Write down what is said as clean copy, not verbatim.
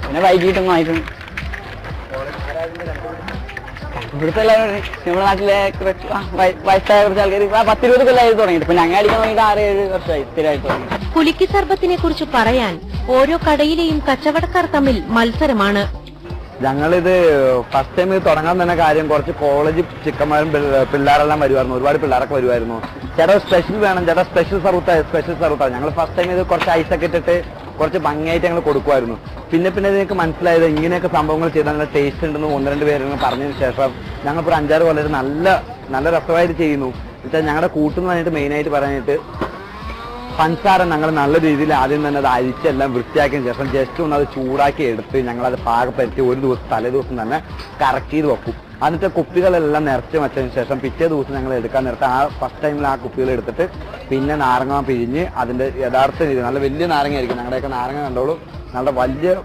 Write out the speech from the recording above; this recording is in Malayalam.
പിന്നെ വൈകിട്ടൊന്നും ആയിട്ടുണ്ട്. ഇവിടുത്തെ എല്ലാവരും നമ്മുടെ നാട്ടിലെ വയസ്സായ കുറച്ച് ആൾക്കാർ 10-20 കൊല്ലമായി തുടങ്ങിയിട്ട്. ഇപ്പൊ ഞങ്ങൾ അടിക്കാൻ തുടങ്ങിയിട്ട് 6-7 വർഷമായി സ്ഥിരമായിട്ട് തുടങ്ങി. പുലിക്കി സർബത്തിനെ കുറിച്ച് പറയാൻ ഓരോ കടയിലെയും കച്ചവടക്കാർ തമ്മിൽ മത്സരമാണ്. ഞങ്ങളിത് ഫസ്റ്റ് ടൈം ഇത് തുടങ്ങാൻ തന്നെ കാര്യം കുറച്ച് കോളേജ് ചിക്കന്മാരും പിള്ളേരെല്ലാം വരുമായിരുന്നു. ഒരുപാട് പിള്ളേരൊക്കെ വരുമായിരുന്നു. ചേട്ടാ സ്പെഷ്യൽ വേണം, ചേട്ടാ സ്പെഷ്യൽ സർവത്താ. ഞങ്ങൾ ഫസ്റ്റ് ടൈം ഇത് കുറച്ച് ഐസൊക്കെ ഇട്ടിട്ട് കുറച്ച് ഭംഗിയായിട്ട് ഞങ്ങൾ കൊടുക്കുമായിരുന്നു. പിന്നെ ഇതിനൊക്കെ മനസ്സിലായത് ഇങ്ങനെയൊക്കെ സംഭവങ്ങൾ ചെയ്താൽ നല്ല ടേസ്റ്റ് ഉണ്ടെന്ന് 1-2 പേര് പറഞ്ഞതിന് ശേഷം ഞങ്ങളിപ്പോൾ 5-6 കൊല്ലം നല്ല രസമായിട്ട് ചെയ്യുന്നു. എന്നുവെച്ചാൽ ഞങ്ങളുടെ കൂട്ടുന്ന പറഞ്ഞിട്ട് മെയിനായിട്ട് പറയാനായിട്ട് പഞ്ചസാര ഞങ്ങൾ നല്ല രീതിയിൽ ആദ്യം തന്നെ അത് അരിച്ചെല്ലാം വൃത്തിയാക്കിയതിന് ശേഷം ജസ്റ്റ് ഒന്ന് അത് ചൂടാക്കി എടുത്ത് ഞങ്ങളത് പാകപ്പെടുത്തി ഒരു ദിവസം തലേദിവസം തന്നെ കറക്റ്റ് ചെയ്ത് വെക്കും. എന്നിട്ട് കുപ്പികളെല്ലാം നിറച്ച് വെച്ചതിന് ശേഷം പിറ്റേ ദിവസം ഞങ്ങൾ എടുക്കാൻ നേരത്തെ ആ ഫസ്റ്റ് ടൈമിൽ ആ കുപ്പികൾ എടുത്തിട്ട് പിന്നെ നാരങ്ങ പിഴിഞ്ഞ് അതിന്റെ യഥാർത്ഥ രീതി നല്ല വലിയ നാരങ്ങ ആയിരിക്കും. ഞങ്ങളുടെയൊക്കെ നാരങ്ങ കണ്ടോളൂ, നല്ല വലിയ